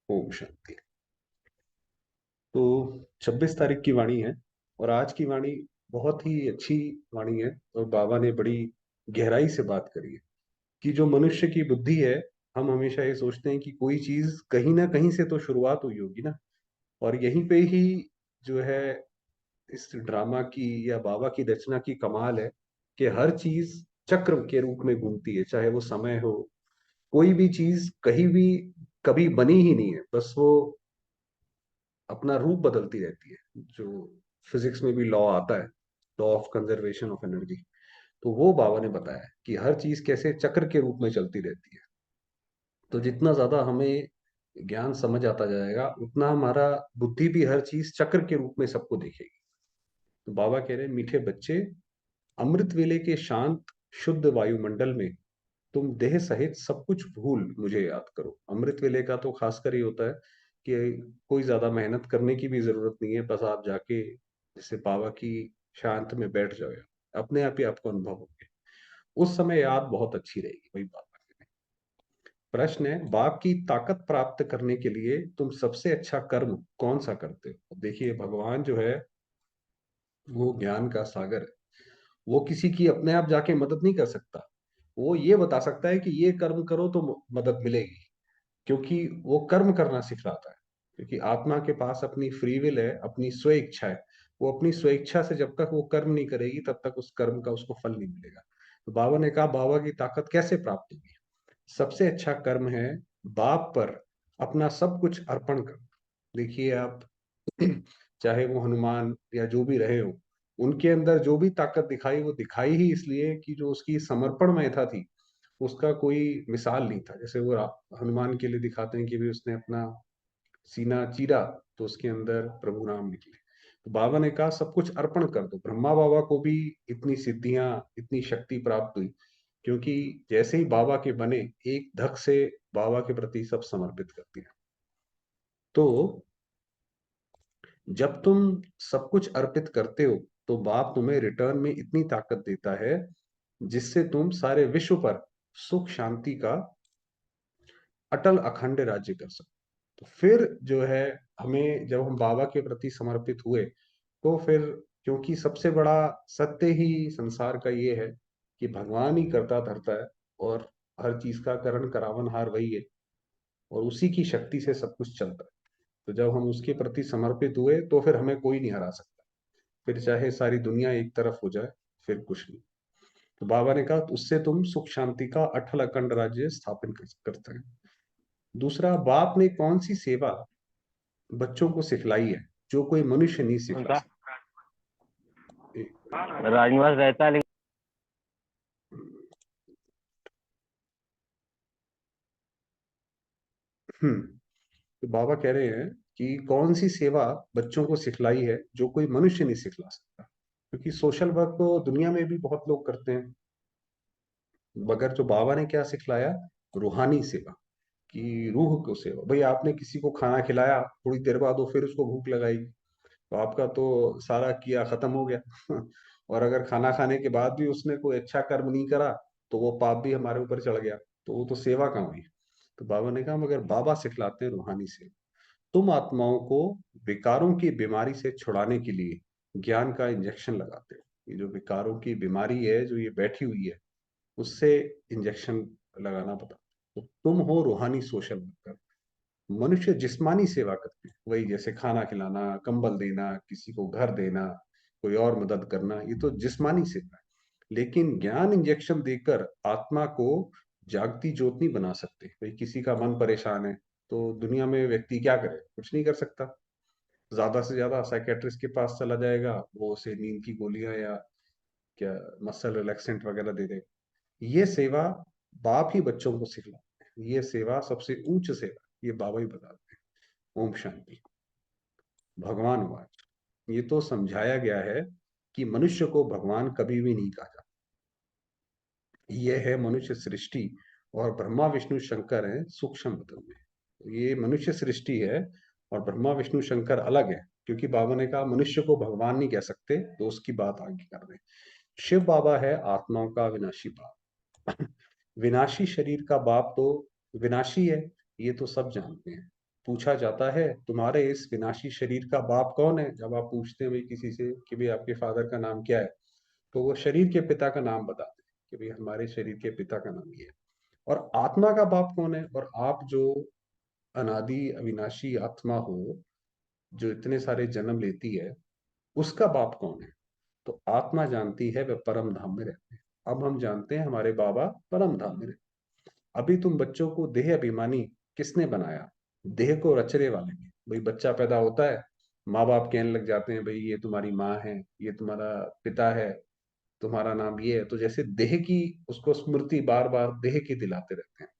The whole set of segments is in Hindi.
ओम शांति। तो 26 तारीख की वाणी है और आज की वाणी बहुत ही अच्छी वाणी है और बाबा ने बड़ी गहराई से बात करी है कि जो मनुष्य की बुद्धि है, हम हमेशा ये सोचते हैं कि कोई चीज कहीं ना कहीं से तो शुरुआत हुई होगी ना, और यहीं पे ही जो है इस ड्रामा की या बाबा की रचना की कमाल है कि हर चीज चक्र के रूप में घूमती है। चाहे वो समय हो, कोई भी चीज कहीं भी कभी बनी ही नहीं है, बस वो अपना रूप बदलती रहती है। जो फिजिक्स में भी लॉ आता है, law of conservation of energy, तो वो बाबा ने बताया कि हर चीज कैसे चक्र के रूप में चलती रहती है। तो जितना ज्यादा हमें ज्ञान समझ आता जाएगा, उतना हमारा बुद्धि भी हर चीज चक्र के रूप में सबको देखेगी। तो बाबा कह रहे हैं, मीठे बच्चे, अमृत वेले के शांत शुद्ध वायुमंडल में तुम देह सहित सब कुछ भूल मुझे याद करो। अमृत वेले का तो खासकर ये होता है कि कोई ज्यादा मेहनत करने की भी जरूरत नहीं है, बस आप जाके जैसे बाबा की शांत में बैठ जाओ, अपने आप ही आपको अनुभव होंगे। उस समय याद बहुत अच्छी रहेगी। वही बाबा कहते हैं। प्रश्न है, बाप की ताकत प्राप्त करने के लिए तुम सबसे अच्छा कर्म कौन सा करते हो? देखिए, भगवान जो है वो ज्ञान का सागर है। वो किसी की अपने आप जाके मदद नहीं कर सकता। वो ये बता सकता है कि ये कर्म करो तो मदद मिलेगी, क्योंकि वो कर्म करना सिखलाता है। क्योंकि आत्मा के पास अपनी फ्री विल है, अपनी स्व इच्छा है। वो अपनी स्व इच्छा से जब तक वो कर्म नहीं करेगी, तब तक उस कर्म का उसको फल नहीं मिलेगा। तो बाबा ने कहा, बाबा की ताकत कैसे प्राप्त होगी? सबसे अच्छा कर्म है बाप पर अपना सब कुछ अर्पण कर। देखिए आप, चाहे वो हनुमान या जो भी रहे हो, उनके अंदर जो भी ताकत दिखाई, वो दिखाई ही इसलिए कि जो उसकी समर्पणमयता थी, उसका कोई मिसाल नहीं था। जैसे वो हनुमान के लिए दिखाते हैं कि भी उसने अपना सीना चीरा तो उसके अंदर प्रभु राम निकले। तो बाबा ने कहा, सब कुछ अर्पण कर दो। ब्रह्मा बाबा को भी इतनी सिद्धियां, इतनी शक्ति प्राप्त हुई, क्योंकि जैसे ही बाबा के बने, एक धक से बाबा के प्रति सब समर्पित कर दिया। तो जब तुम सब कुछ अर्पित करते हो, तो बाप तुम्हें रिटर्न में इतनी ताकत देता है जिससे तुम सारे विश्व पर सुख शांति का अटल अखंड राज्य कर सको। तो फिर जो है, हमें जब हम बाबा के प्रति समर्पित हुए, तो फिर, क्योंकि सबसे बड़ा सत्य ही संसार का ये है कि भगवान ही करता धरता है, और हर चीज का करण करावनहार वही है, और उसी की शक्ति से सब कुछ चलता है। तो जब हम उसके प्रति समर्पित हुए, तो फिर हमें कोई नहीं हरा सकता। फिर चाहे सारी दुनिया एक तरफ हो जाए, फिर कुछ नहीं। तो बाबा ने कहा, उससे तुम सुख शांति का अटल अखंड राज्य स्थापन करते हैं। दूसरा, बाप ने कौन सी सेवा बच्चों को सिखलाई है जो कोई मनुष्य नहीं सिखला उनका सकता? एक राजनिवास रहता है लेकिन हम्म तो बाबा कह रहे हैं कि कौन सी सेवा बच्चों को सिखलाई है जो कोई मनुष्य नहीं सिखला सकता। क्योंकि सोशल वर्क तो दुनिया में भी बहुत लोग करते हैं, मगर जो बाबा ने क्या सिखलाया, रूहानी सेवा, कि रूह को सेवा। भाई, आपने किसी को खाना खिलाया, थोड़ी देर बाद वो फिर उसको भूख लगाएगी, तो आपका तो सारा किया खत्म हो गया। और अगर खाना खाने के बाद भी उसने कोई अच्छा कर्म नहीं करा, तो वो पाप भी हमारे ऊपर चढ़ गया, तो वो तो सेवा कहाँ हुई? तो बाबा ने कहा, मगर बाबा सिखलाते हैं रूहानी सेवा। तुम आत्माओं को विकारों की बीमारी से छुड़ाने के लिए ज्ञान का इंजेक्शन लगाते हो। ये जो विकारों की बीमारी है जो ये बैठी हुई है, उससे इंजेक्शन लगाना पता। तो तुम हो रूहानी सोशल वर्कर। मनुष्य जिस्मानी सेवा करते हैं, वही जैसे खाना खिलाना, कंबल देना, किसी को घर देना, कोई और मदद करना, ये तो जिस्मानी सेवा है। लेकिन ज्ञान इंजेक्शन देकर आत्मा को जागती ज्योति बना सकते हैं। भाई, किसी का मन परेशान है, तो दुनिया में व्यक्ति क्या करे? कुछ नहीं कर सकता। ज्यादा से ज्यादा साइकेट्रिस्ट के पास चला जाएगा, वो उसे नींद की गोलियां या क्या मसल रिलैक्सेंट वगैरह दे दे। ये सेवा बाप ही बच्चों को सिखलाते हैं। ये सेवा सबसे उच्च सेवा, ये बाबा ही बताते हैं। ओम शांति। भगवान वाच, ये तो समझाया गया है कि मनुष्य को भगवान कभी भी नहीं कहा जाता। ये है मनुष्य सृष्टि, और ब्रह्मा विष्णु शंकर हैं सूक्ष्म बदन में। ये मनुष्य सृष्टि है और ब्रह्मा विष्णु शंकर अलग है। क्योंकि बाबा ने कहा, मनुष्य को भगवान नहीं कह सकते, तो उसकी बात आगे कर रहे हैं। शिव बाबा है आत्माओं का विनाशी बाप। विनाशी शरीर का बाप तो विनाशी है, ये तो सब जानते हैं। पूछा जाता है तुम्हारे इस विनाशी शरीर का बाप कौन है, जब आप पूछते हैं भाई किसी से कि भाई आपके फादर का नाम क्या है, तो वो शरीर के पिता का नाम बताते हैं कि भाई हमारे शरीर के पिता का नाम ये है। और आत्मा का बाप कौन है, और आप जो अनादि अविनाशी आत्मा हो, जो इतने सारे जन्म लेती है, उसका बाप कौन है। तो आत्मा जानती है वह परम धाम में रहते हैं। अब हम जानते हैं हमारे बाबा परम धाम में रहते हैं। अभी तुम बच्चों को देह अभिमानी किसने बनाया, देह को रचने वाले ने। भाई बच्चा पैदा होता है, माँ बाप कहने लग जाते हैं भाई ये तुम्हारी माँ है, ये तुम्हारा पिता है, तुम्हारा नाम ये है, तो जैसे देह की उसको स्मृति बार बार देह की दिलाते रहते हैं।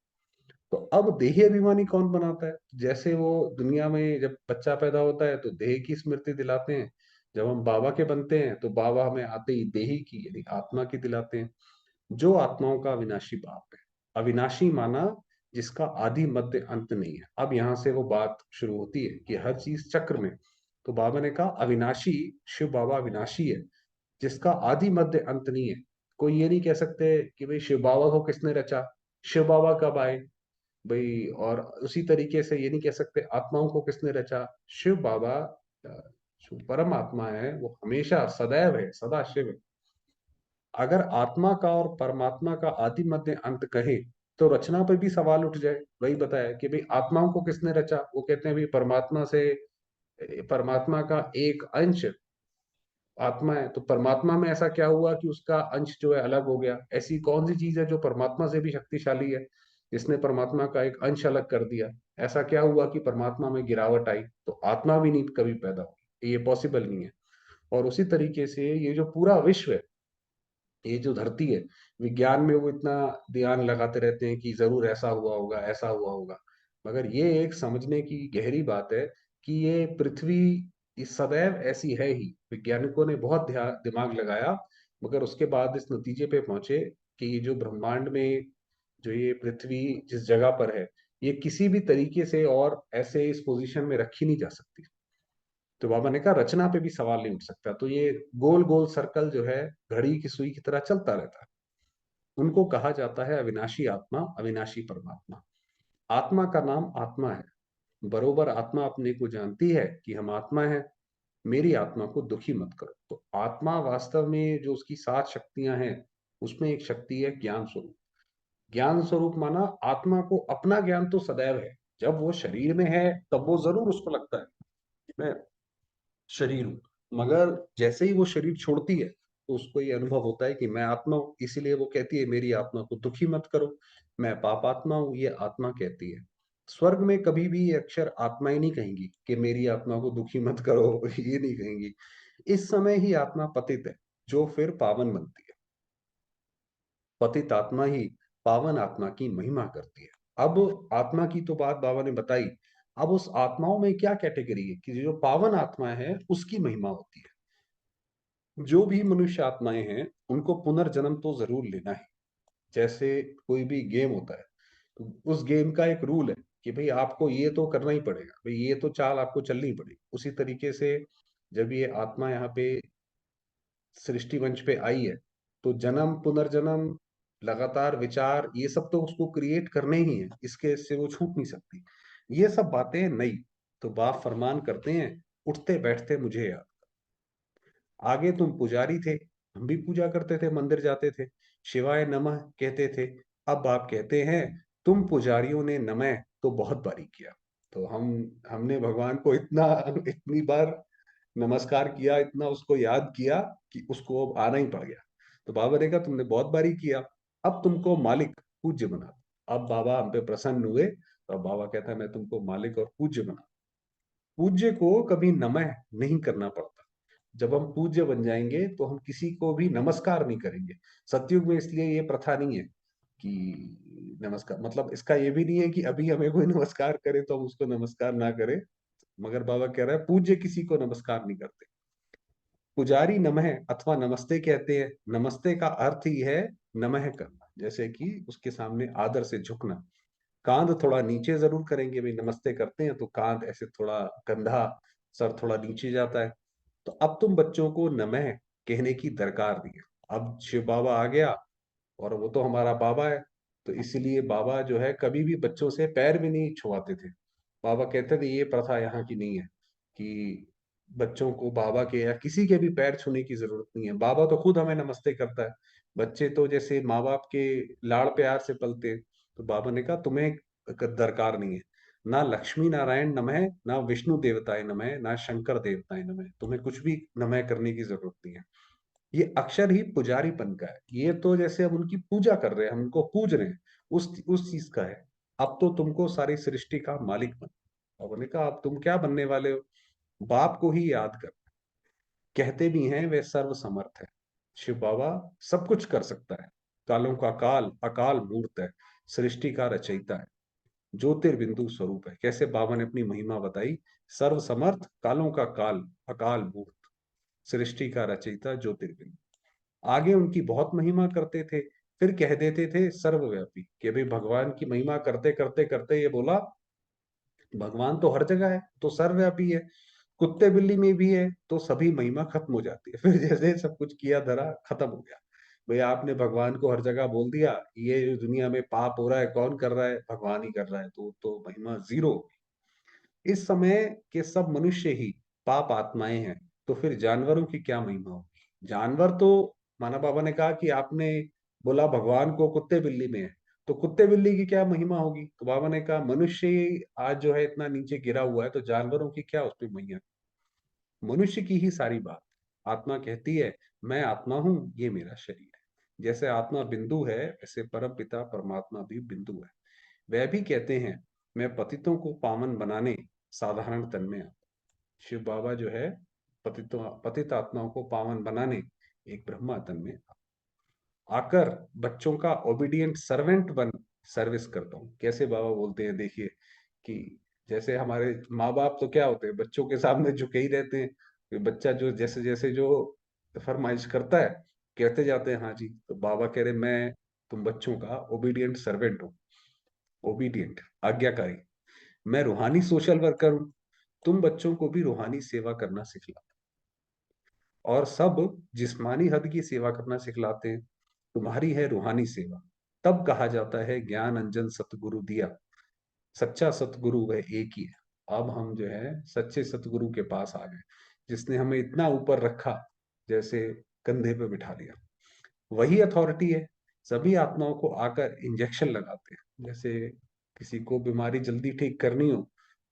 तो अब देही अभिमानी कौन बनाता है, जैसे वो दुनिया में जब बच्चा पैदा होता है तो देह की स्मृति दिलाते हैं, जब हम बाबा के बनते हैं तो बाबा हमें आते ही देही की यानी आत्मा की दिलाते हैं, जो आत्माओं का अविनाशी बाप है। अविनाशी माना जिसका आदि मध्य अंत नहीं है। अब यहाँ से वो बात शुरू होती है कि हर चीज चक्र में, तो बाबा ने कहा अविनाशी, शिव बाबा अविनाशी है जिसका आदि मध्य अंत नहीं है। कोई ये नहीं कह सकते कि भाई शिव बाबा को किसने रचा, शिव बाबा कब आए भाई। और उसी तरीके से ये नहीं कह सकते आत्माओं को किसने रचा, शिव बाबा जो परम आत्मा है वो हमेशा सदैव है, सदा शिव है। अगर आत्मा का और परमात्मा का आदि मध्य अंत कहे तो रचना पे भी सवाल उठ जाए। वही बताया कि भाई आत्माओं को किसने रचा, वो कहते हैं भाई परमात्मा से, परमात्मा का एक अंश आत्मा है, तो परमात्मा में ऐसा क्या हुआ कि उसका अंश जो है अलग हो गया। ऐसी कौन सी चीज है जो परमात्मा से भी शक्तिशाली है, जिसने परमात्मा का एक अंश अलग कर दिया। ऐसा क्या हुआ कि परमात्मा में गिरावट आई, तो आत्मा भी नहीं कभी पैदा हुई, ये पॉसिबल नहीं है। और उसी तरीके से ये जो पूरा विश्व है, ये जो धरती है, विज्ञान में वो इतना ध्यान लगाते रहते हैं कि जरूर ऐसा हुआ होगा, ऐसा हुआ होगा, मगर ये एक समझने की गहरी बात है कि ये पृथ्वी इस सदैव ऐसी है ही। वैज्ञानिकों ने बहुत ध्यान दिमाग लगाया, मगर उसके बाद इस नतीजे पे पहुंचे कि ये जो ब्रह्मांड में जो ये पृथ्वी जिस जगह पर है, ये किसी भी तरीके से और ऐसे इस पोजीशन में रखी नहीं जा सकती। तो बाबा ने कहा रचना पे भी सवाल नहीं उठ सकता। तो ये गोल गोल सर्कल जो है घड़ी की सुई की तरह चलता रहता है। उनको कहा जाता है अविनाशी आत्मा, अविनाशी परमात्मा। आत्मा का नाम आत्मा है, बरोबर आत्मा अपने को जानती है कि हम आत्मा है, मेरी आत्मा को दुखी मत करो। तो आत्मा वास्तव में जो उसकी 7 शक्तियां हैं, उसमें एक शक्ति है ज्ञान स्वरूप। ज्ञान स्वरूप माना आत्मा को अपना ज्ञान तो सदैव है, जब वो शरीर में है तब वो जरूर उसको लगता है कि मैं शरीर हूँ, मगर जैसे ही वो शरीर छोड़ती है तो उसको ये अनुभव होता है कि मैं आत्मा हूँ। इसीलिए वो कहती है मेरी आत्मा को दुखी मत करो, मैं पाप आत्मा हूँ, ये आत्मा कहती है। स्वर्ग में कभी भी ये अक्षर आत्माएं नहीं कहेंगी कि मेरी आत्मा को दुखी मत करो ये नहीं कहेंगी। इस समय ही आत्मा पतित है, जो फिर पावन बनती है। पतित आत्मा ही पावन आत्मा की महिमा करती है। अब आत्मा की तो बात बाबा ने बताई, अब उस आत्माओं में क्या कैटेगरी है कि जो पावन आत्मा है उसकी महिमा होती है। जो भी मनुष्य आत्माएं हैं उनको पुनर्जन्म तो जरूर लेना है। जैसे कोई भी गेम होता है, तो उस गेम का एक रूल है कि भाई आपको ये तो करना ही पड़ेगा, भाई ये तो चाल आपको चलनी पड़ेगी। उसी तरीके से जब ये आत्मा यहाँ पे सृष्टि मंच पे आई है, तो जन्म पुनर्जन्म लगातार विचार ये सब तो उसको क्रिएट करने ही है, इसके से वो छूट नहीं सकती। ये सब बातें नहीं। तो बाप फरमान करते हैं, उठते बैठते मुझे याद। आगे तुम पुजारी थे, हम भी पूजा करते थे, मंदिर जाते थे, शिवाय नमः कहते थे। अब बाप कहते हैं तुम पुजारियों ने नमः तो बहुत बारी किया। तो हमने भगवान को इतना इतनी बार नमस्कार किया, इतना उसको याद किया कि उसको अब आना ही पड़ गया। तो बाबा ने कहा तुमने बहुत बारी किया, अब तुमको मालिक पूज्य बना। अब बाबा हम पे प्रसन्न हुए, तो अब बाबा कहता है मैं तुमको मालिक और पूज्य बना। पूज्य को कभी नमः नहीं करना पड़ता। जब हम पूज्य बन जाएंगे तो हम किसी को भी नमस्कार नहीं करेंगे। सतयुग में इसलिए ये प्रथा नहीं है कि नमस्कार, मतलब इसका ये भी नहीं है कि अभी हमें कोई नमस्कार करे तो हम उसको नमस्कार ना करें। मगर बाबा कह रहा है पूज्य किसी को नमस्कार नहीं करते। पुजारी नमः अथवा नमस्ते कहते हैं। नमस्ते का अर्थ ही है नमः करना, जैसे कि उसके सामने आदर से झुकना। कांध थोड़ा नीचे जरूर करेंगे, भाई नमस्ते करते हैं तो कांध ऐसे थोड़ा, कंधा, सर थोड़ा नीचे जाता है। तो अब तुम बच्चों को नमः कहने की दरकार नहीं है। अब शिव बाबा आ गया और वो तो हमारा बाबा है, तो इसलिए बाबा जो है कभी भी बच्चों से पैर भी नहीं छुआते थे। बाबा कहते थे ये प्रथा यहाँ की नहीं है कि बच्चों को बाबा के या किसी के भी पैर छूने की जरूरत नहीं है। बाबा तो खुद हमें नमस्ते करता है। बच्चे तो जैसे माँ बाप के लाड़ प्यार से पलते हैं, तो बाबा ने कहा तुम्हें दरकार नहीं है, ना लक्ष्मी नारायण नमः, ना विष्णु देवताय नमः, ना शंकर देवताय नमः, तुम्हें कुछ भी नमः करने की जरूरत नहीं है। ये अक्षर ही पुजारीपन का है। ये तो जैसे हम उनकी पूजा कर रहे हैं, हम उनको पूज रहे हैं, उस चीज का है। अब तो तुमको सारी सृष्टि का मालिक बन। और उन्होंने कहा अब तुम क्या बनने वाले हो? बाप को ही याद कर। कहते भी हैं वे सर्व समर्थ है। शिव बाबा सब कुछ कर सकता है। कालों का काल अकाल मूर्त है, सृष्टि का रचयिता है, ज्योतिर्बिंदु स्वरूप है। कैसे बाबा ने अपनी महिमा बताई, सर्व समर्थ, कालों का काल, अकाल मूर्त, सृष्टि का रचयिता, ज्योतिर्बिंदु। आगे उनकी बहुत महिमा करते थे, फिर कह देते थे सर्वव्यापी। कि भाई भगवान की महिमा करते करते करते ये बोला भगवान तो हर जगह है, तो सर्वव्यापी है, कुत्ते बिल्ली में भी है, तो सभी महिमा खत्म हो जाती है। फिर जैसे सब कुछ किया धरा खत्म हो गया। भाई आपने भगवान को हर जगह बोल दिया, ये जो दुनिया में पाप हो रहा है कौन कर रहा है? भगवान ही कर रहा है, तो महिमा जीरो। इस समय के सब मनुष्य ही पाप आत्माएं हैं, तो फिर जानवरों की क्या महिमा होगी? जानवर तो, माना बाबा ने कहा कि आपने बोला भगवान को कुत्ते बिल्ली में है, तो कुत्ते बिल्ली की क्या महिमा होगी? तो बाबा ने कहा मनुष्य ही आज जो है इतना नीचे गिरा हुआ है, तो जानवरों की क्या उस पर महिमा? मनुष्य की ही सारी बात। आत्मा कहती है मैं आत्मा हूं, ये मेरा शरीर है। जैसे आत्मा बिंदु है, वैसे परम पिता परमात्मा भी बिंदु है। वह भी कहते हैं मैं पतितों को पावन बनाने साधारण तन में आता। शिव बाबा जो है पतित आत्माओं को पावन बनाने एक ब्रह्मा तन में आकर बच्चों का ओबीडियंट सर्वेंट बन सर्विस करता हूँ। कैसे बाबा बोलते हैं देखिए, कि जैसे हमारे माँ बाप तो क्या होते हैं, बच्चों के सामने झुके ही रहते हैं। कि बच्चा जो जैसे जैसे जो फरमाइश करता है, कहते जाते हैं हाँ जी। तो बाबा कह रहे मैं तुम बच्चों का ओबीडियंट सर्वेंट हूँ, ओबीडियंट आज्ञाकारी। मैं रूहानी सोशल वर्कर हूँ, तुम बच्चों को भी रूहानी सेवा करना सिखला। और सब जिस्मानी हद की सेवा करना सिखलाते हैं, तुम्हारी है रूहानी सेवा। तब कहा जाता है ज्ञान अंजन सतगुरु दिया, सच्चा सतगुरु वह एक ही है। अब हम जो है सच्चे सतगुरु के पास आ गए, जिसने हमें इतना ऊपर रखा, जैसे कंधे पे बिठा लिया। वही अथॉरिटी है। सभी आत्माओं को आकर इंजेक्शन लगाते हैं। जैसे किसी को बीमारी जल्दी ठीक करनी हो,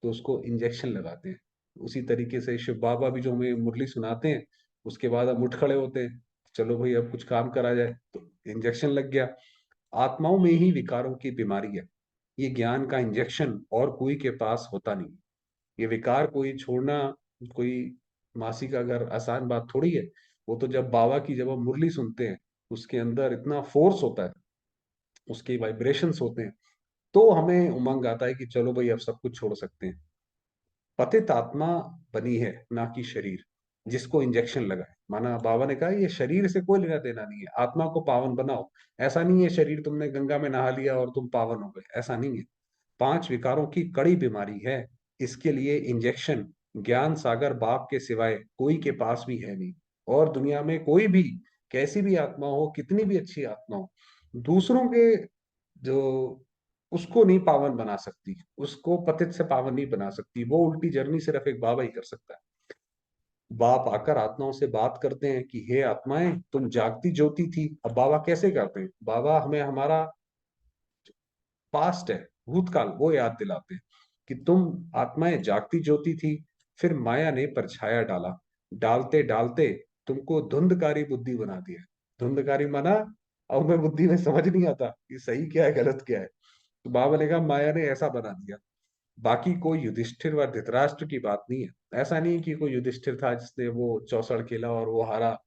तो उसको इंजेक्शन लगाते हैं। उसी तरीके से शिव बाबा भी जो हमें मुरली सुनाते हैं, उसके बाद हम उठ खड़े होते हैं, चलो भाई अब कुछ काम करा जाए, तो इंजेक्शन लग गया। आत्माओं में ही विकारों की बीमारी है। ये ज्ञान का इंजेक्शन और कोई के पास होता नहीं। ये विकार कोई छोड़ना, कोई मासी का घर आसान बात थोड़ी है। वो तो जब बाबा की जब हम मुरली सुनते हैं, उसके अंदर इतना फोर्स होता है, उसके वाइब्रेशंस होते हैं, तो हमें उमंग आता है कि चलो भाई अब सब कुछ छोड़ सकते हैं। पतित आत्मा बनी है, ना कि शरीर जिसको इंजेक्शन लगा है। माना बाबा ने कहा ये शरीर से कोई लेना देना नहीं है, आत्मा को पावन बनाओ। ऐसा नहीं है शरीर तुमने गंगा में नहा लिया और तुम पावन हो गए, ऐसा नहीं है। पांच विकारों की कड़ी बीमारी है, इसके लिए इंजेक्शन ज्ञान सागर बाप के सिवाय कोई के पास भी है नहीं। और दुनिया में कोई भी कैसी भी आत्मा हो, कितनी भी अच्छी आत्मा हो, दूसरों के जो उसको नहीं पावन बना सकती, उसको पतित से पावन नहीं बना सकती। वो उल्टी जर्नी सिर्फ एक बाबा ही कर सकता है। बाप आकर आत्माओं से बात करते हैं कि हे आत्माएं तुम जागती ज्योति थी। अब बाबा कैसे करते हैं? बाबा हमें हमारा पास्ट है, भूतकाल, वो याद दिलाते हैं कि तुम आत्माएं जागती ज्योति थी, फिर माया ने परछाया डाला, डालते डालते तुमको धुंधकारी बुद्धि बना दिया। धुंधकारी माना अब मैं बुद्धि में समझ नहीं आता कि सही क्या है गलत क्या है। तो बाबा ने कहा माया ने ऐसा बना दिया। बाकी कोई युधिष्ठिर व धृतराष्ट्र की बात नहीं है। ऐसा नहीं कि कोई युधिष्ठिर था जिसने वो चौसड़ खेला और वो हारा,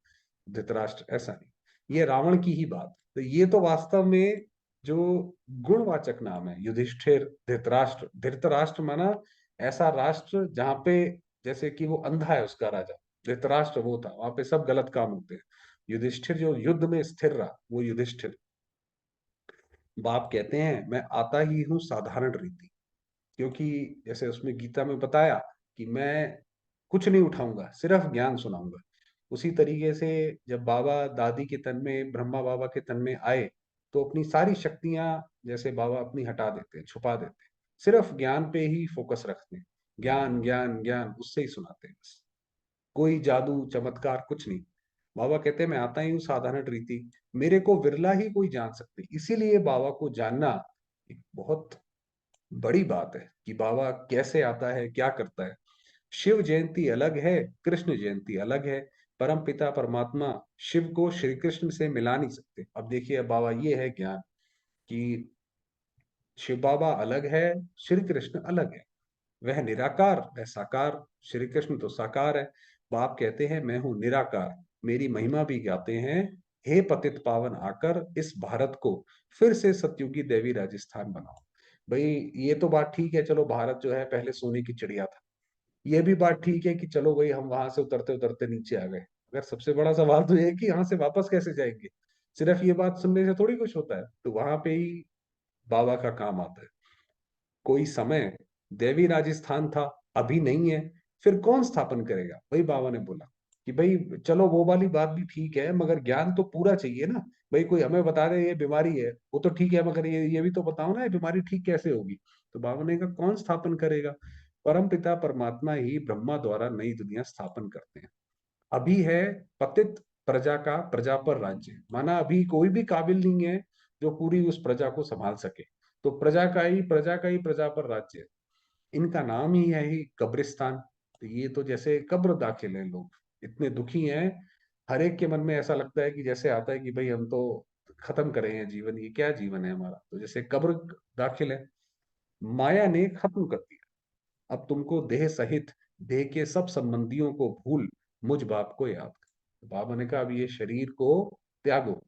धृतराष्ट्र, ऐसा नहीं। ये रावण की ही बात। तो ये तो वास्तव में जो गुणवाचक नाम है, युधिष्ठिर, धृतराष्ट्र। धृतराष्ट्र माना ऐसा राष्ट्र जहां पे जैसे कि वो अंधा है उसका राजा। धृतराष्ट्र वो था, वहां पे सब गलत काम होते हैं। युधिष्ठिर जो युद्ध में स्थिर रहा, वो युधिष्ठिर। बाप कहते हैं मैं आता ही हूँ साधारण रीति। क्योंकि जैसे उसमें गीता में बताया कि मैं कुछ नहीं उठाऊंगा, सिर्फ ज्ञान सुनाऊंगा। उसी तरीके से जब बाबा दादी के तन में, ब्रह्मा बाबा के तन में आए, तो अपनी सारी शक्तियां जैसे बाबा अपनी हटा देते हैं, छुपा देते हैं। सिर्फ ज्ञान पे ही फोकस रखते हैं, ज्ञान ज्ञान ज्ञान, उससे ही सुनाते हैं बस। कोई जादू चमत्कार कुछ नहीं। बाबा कहते हैं मैं आता ही हूँ साधारण रीति, मेरे को विरला ही कोई जान सकते, इसीलिए बाबा को जानना एक बहुत बड़ी बात है कि बाबा कैसे आता है, क्या करता है। शिव जयंती अलग है, कृष्ण जयंती अलग है। परम पिता परमात्मा शिव को श्री कृष्ण से मिला नहीं सकते। अब देखिए अब बाबा, ये है ज्ञान कि शिव बाबा अलग है, श्री कृष्ण अलग है। वह निराकार, वह साकार, श्री कृष्ण तो साकार है। बाप कहते हैं मैं हूं निराकार, मेरी महिमा भी गाते हैं। हे पतित पावन आकर इस भारत को फिर से सतयुगी देवी राजस्थान बनाओ। भाई ये तो बात ठीक है, चलो भारत जो है पहले सोने की चिड़िया था। ये भी बात ठीक है कि चलो भाई हम वहां से उतरते उतरते नीचे आ गए, मगर सबसे बड़ा सवाल तो ये है कि यहाँ से वापस कैसे जाएंगे। सिर्फ ये बात सुनने से थोड़ी कुछ होता है, तो वहां पे ही बाबा का काम आता है। कोई समय देवी राजस्थान था, अभी नहीं है, फिर कौन स्थापन करेगा। भाई बाबा ने बोला कि भाई चलो वो वाली बात भी ठीक है, मगर ज्ञान तो पूरा चाहिए ना। भाई कोई हमें बता दे ये बीमारी है, वो तो ठीक है, मगर ये भी तो बताओ ना ये बीमारी ठीक कैसे होगी। तो बाबा ने कहा कौन स्थापन करेगा। परम पिता परमात्मा ही ब्रह्मा द्वारा नई दुनिया स्थापन करते हैं। अभी है पतित प्रजा का प्रजा पर राज्य, माना अभी कोई भी काबिल नहीं है जो पूरी उस प्रजा को संभाल सके। तो प्रजा का ही प्रजा पर राज्य है। इनका नाम ही है ही कब्रिस्तान। तो ये तो जैसे कब्र दाखिल है, लोग इतने दुखी हैं। हर एक के मन में ऐसा लगता है कि जैसे आता है कि भाई हम तो खत्म करें हैं जीवन, ये क्या जीवन है हमारा, तो जैसे कब्र दाखिल है। माया ने खत्म कर दिया, अब तुमको देह सहित देह के सब संबंधियों को भूल मुझ बाप को याद कर। बाबा ने कहा अब ये शरीर को त्यागो,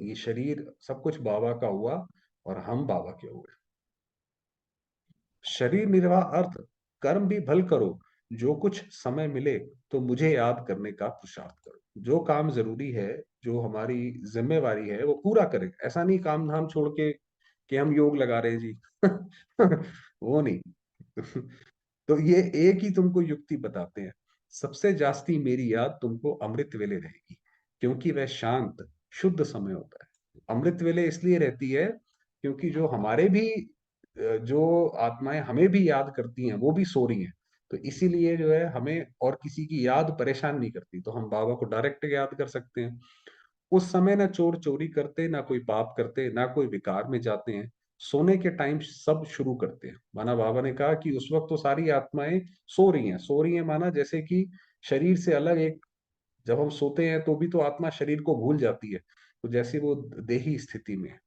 ये शरीर सब कुछ बाबा का हुआ और हम बाबा के हुए। शरीर निर्वाह अर्थ कर्म भी भल करो, जो कुछ समय मिले तो मुझे याद करने का पुरुषार्थ करो। जो काम जरूरी है, जो हमारी जिम्मेवारी है वो पूरा करें। ऐसा नहीं काम धाम छोड़ के कि हम योग लगा रहे हैं जी वो नहीं तो ये एक ही तुमको युक्ति बताते हैं। सबसे जास्ती मेरी याद तुमको अमृत वेले रहेगी, क्योंकि वह शांत शुद्ध समय होता है। अमृत वेले इसलिए रहती है क्योंकि जो हमारे भी जो आत्माएं हमें भी याद करती हैं वो भी सो रही हैं। तो इसीलिए जो है हमें और किसी की याद परेशान नहीं करती, तो हम बाबा को डायरेक्ट याद कर सकते हैं। उस समय ना चोर चोरी करते, ना कोई पाप करते, ना कोई विकार में जाते हैं। सोने के टाइम सब शुरू करते हैं। माना बाबा ने कहा कि उस वक्त तो सारी आत्माएं सो रही हैं। सो रही हैं माना जैसे कि शरीर से अलग एक, जब हम सोते हैं तो भी तो आत्मा शरीर को भूल जाती है, तो जैसे वो देही स्थिति में है।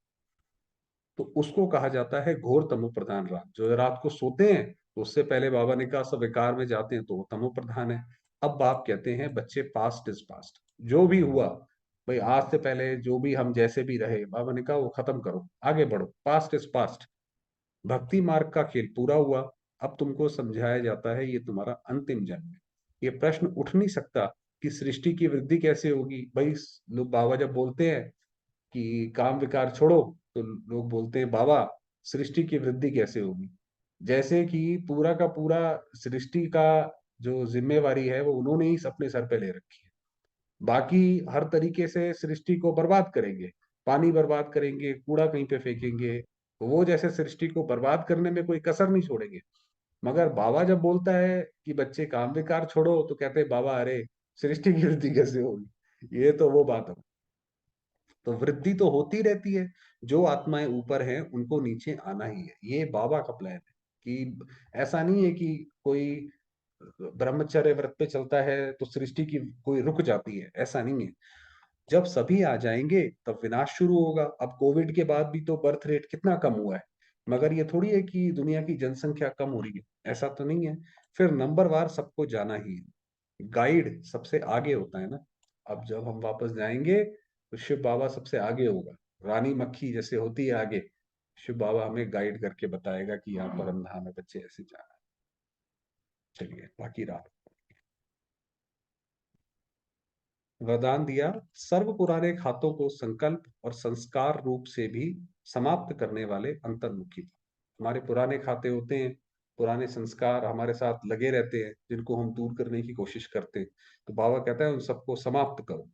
तो उसको कहा जाता है घोर तमो प्रधान रात। जो रात को सोते हैं तो उससे पहले बाबा ने कहा सब विकार में जाते हैं, तो वो तमो प्रधान है। अब बाप कहते हैं बच्चे पास्ट इज पास्ट, जो भी हुआ भाई आज से पहले जो भी हम जैसे भी रहे, बाबा ने कहा वो खत्म करो, आगे बढ़ो, पास्ट इज पास्ट। भक्ति मार्ग का खेल पूरा हुआ। अब तुमको समझाया जाता है ये तुम्हारा अंतिम जन्म है। ये प्रश्न उठ नहीं सकता कि सृष्टि की वृद्धि कैसे होगी। भाई लोग बाबा जब बोलते हैं कि काम विकार छोड़ो, तो लोग बोलते हैं बाबा सृष्टि की वृद्धि कैसे होगी। जैसे कि पूरा का पूरा सृष्टि का जो जिम्मेवारी है वो उन्होंने ही अपने सर पे ले रखी है। बाकी हर तरीके से सृष्टि को बर्बाद करेंगे, पानी बर्बाद करेंगे, कूड़ा कहीं पे फेंकेंगे, वो जैसे सृष्टि को बर्बाद करने में कोई कसर नहीं छोड़ेंगे। मगर बाबा जब बोलता है कि बच्चे काम विकार छोड़ो, तो कहते हैं बाबा अरे सृष्टि की वृद्धि कैसे होगी, ये तो वो बात है। तो वृद्धि तो होती रहती है, जो आत्माएं ऊपर हैं उनको नीचे आना ही है, ये बाबा का प्लान है। कि ऐसा नहीं है कि कोई ब्रह्मचर्य व्रत पे चलता है तो सृष्टि की कोई रुक जाती है, ऐसा नहीं है। जब सभी आ जाएंगे तब विनाश शुरू होगा। अब कोविड के बाद भी तो बर्थ रेट कितना कम हुआ है, मगर ये थोड़ी है कि दुनिया की जनसंख्या कम हो रही है, ऐसा तो नहीं है। फिर नंबरवार सबको जाना ही है, गाइड सबसे आगे होता है ना। अब जब हम वापस जाएंगे तो शिव बाबा सबसे आगे होगा, रानी मक्खी जैसे होती है आगे, शिव बाबा हमें गाइड करके बताएगा कि यहाँ परम धाम है बच्चे, ऐसे जाना है। चलिए बाकी रात। वरदान दिया, सर्व पुराने खातों को संकल्प और संस्कार रूप से भी समाप्त करने वाले अंतर्मुखी। हमारे पुराने खाते होते हैं, पुराने संस्कार हमारे साथ लगे रहते हैं जिनको हम दूर करने की कोशिश करते हैं। तो बाबा कहता है उन सबको समाप्त करो,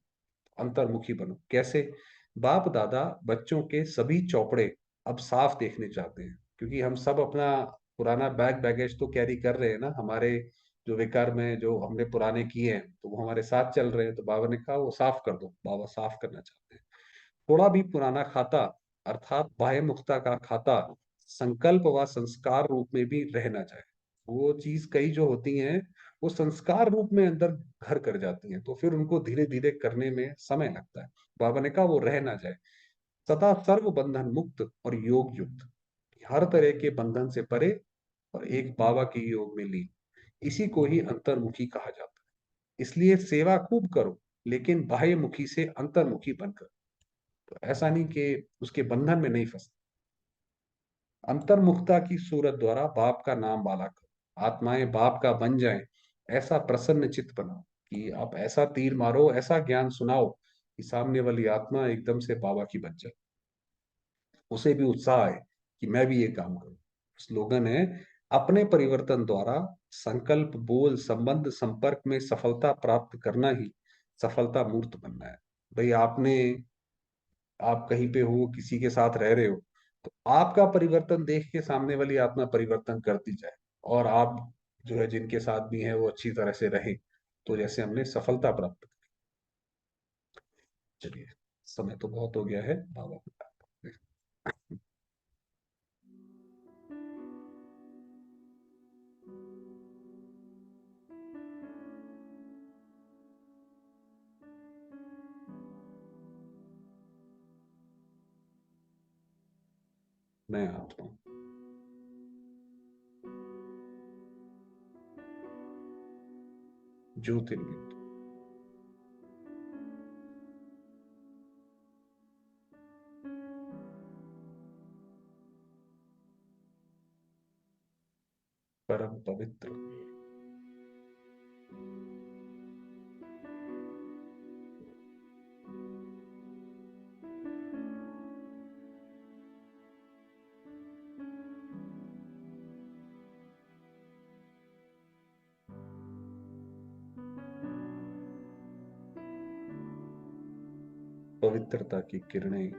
अंतर्मुखी बनो। कैसे? बाप दादा बच्चों के सभी चौपड़े अब साफ देखने चाहते हैं। क्योंकि हम सब अपना पुराना बैगेज तो कैरी कर रहे हैं ना, हमारे जो विकार में जो हमने पुराने किए हैं तो वो हमारे साथ चल रहे हैं। तो बाबा ने कहा वो साफ कर दो, बाबा साफ करना चाहते हैं। थोड़ा भी पुराना खाता, अर्थात बाह्य मुक्ता का खाता, संकल्प व संस्कार रूप में भी रह ना जाए। वो चीज कई जो होती हैं वो संस्कार रूप में अंदर घर कर जाती हैं, तो फिर उनको धीरे धीरे करने में समय लगता है। बाबा ने कहा वो रह ना जाए, सदा सर्व बंधन मुक्त और योग युक्त, हर तरह के बंधन से परे और एक बाबा के योग में लीन, इसी को ही अंतर्मुखी कहा जाता है। इसलिए सेवा खूब करो, लेकिन बाह्यमुखी से अंतर्मुखी बनकर। तो ऐसा नहीं कि उसके बंधन में नहीं फंस। अंतर्मुखता की सूरत द्वारा बाप का नाम बाला करो, आत्माएं बाप का बन जाएं, ऐसा प्रसन्न चित्त बनाओ कि आप ऐसा तीर मारो, ऐसा ज्ञान सुनाओ कि सामने वाली आत्मा एकदम से बाबा की बन जाए, उसे भी उत्साह है कि मैं भी ये काम करूं। स्लोगन है, अपने परिवर्तन द्वारा संकल्प बोल संबंध संपर्क में सफलता प्राप्त करना ही सफलता मूर्त बनना है। भाई आपने, आप कहीं पे हो, किसी के साथ रह रहे हो, तो आपका परिवर्तन देख के सामने वाली आत्मा परिवर्तन करती जाए, और आप जो है जिनके साथ भी हैं वो अच्छी तरह से रहे, तो जैसे हमने सफलता प्राप्त की। चलिए, समय तो बहुत हो गया है बाबा। मैं आत्मा, ज्योतिर्बिंदु, परम पवित्र, पवित्रता की किरणें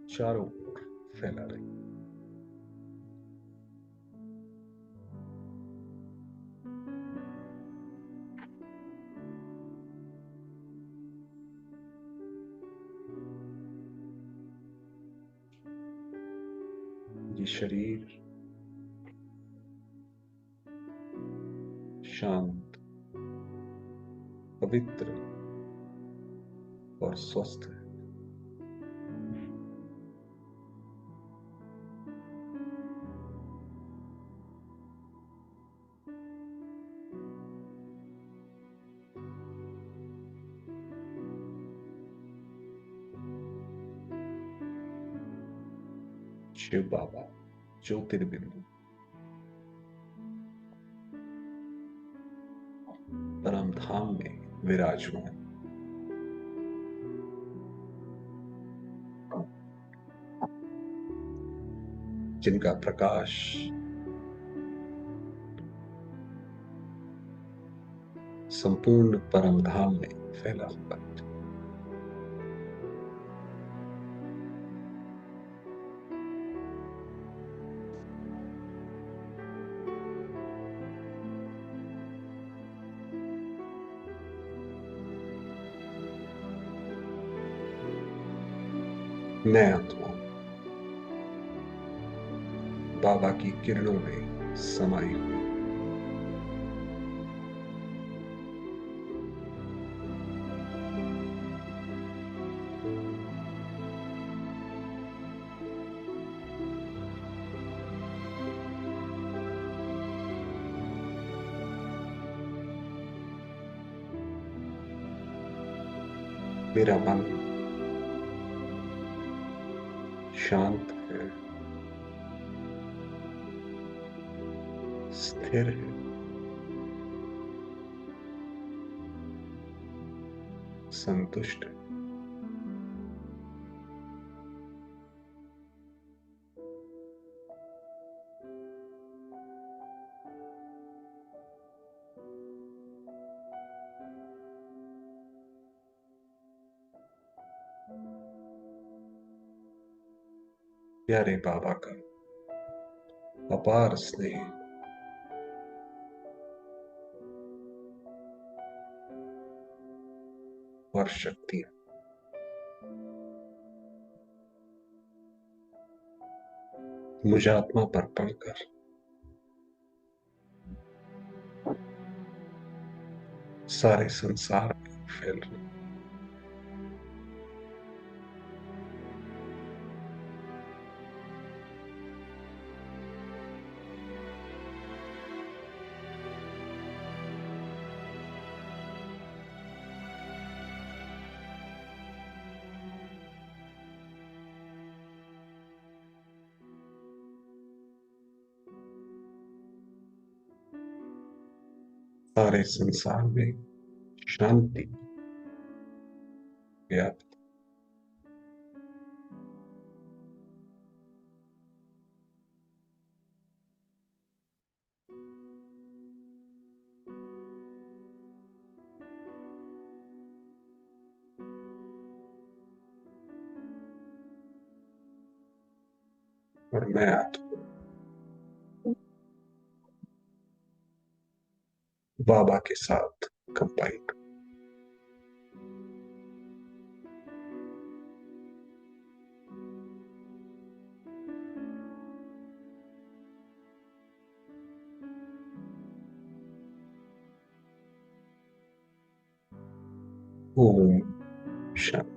चारों ओर फैला रही। ये शरीर शांत, पवित्र और स्वस्थ है। शिव बाबा ज्योतिर्बिंदु परम धाम में विराजमान, जिनका प्रकाश संपूर्ण परम धाम में फैला हुआ है। मैं आत्मा बाबा की किरणों में समाई हुई, मेरा मन शांत है, स्थिर है, संतुष्ट है। प्यारे बाबा का अपार स्नेह और शक्तियां मुझे आत्मा पर पड़कर सारे संसार में फैल रही। सारे संसार में शांति व्याप्त। और मैं आत्मा बाबा के साथ कंबाइन ओम शांति।